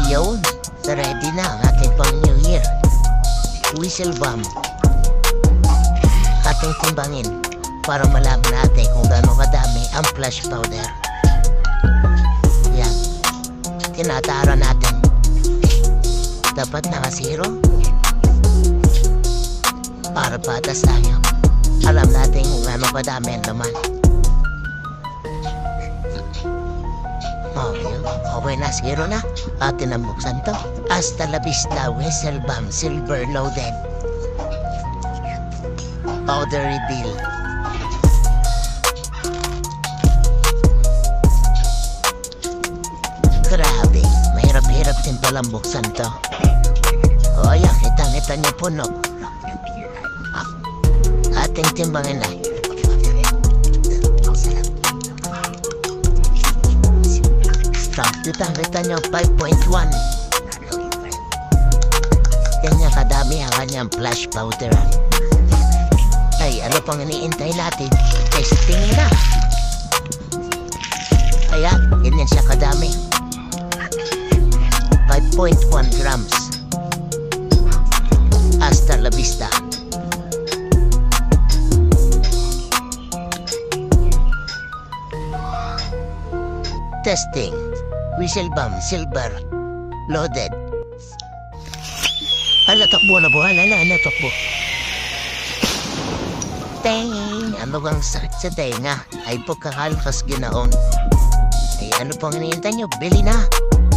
Yun, ready na ang ating pang New Year. Whistle bomb. Ating timbangin para malaman natin kung gaano kadami ang flash powder. Yan. Tinatara natin. Dapat naka 0 para patas tayo. Alam natin kung gaano kadami ang laman. Okay na, 0 na. Atin ang buksan to. Hasta la vista, whistle bomb, silver loaded. Powder reveal. Grabe, mahirap-hirap din palang buksan to. O ayan, kita niyo puno. Ating timbangin na. Kita nyo 5.1. Ganyan kadami ang kanyang flash powder. Ay, ano pang iniintay natin? Testing na. Ayan, ganyan siya kadami. 5.1 grams. Hasta la vista. Testing. Whistle bomb, silver, loaded. Ala, takbo na buhay. Ala, takbo. Ting! Ano bang sakit sa tenga? Ay pagkakalkas ginaon. Ay ano pang hinihintay nyo? Bili na!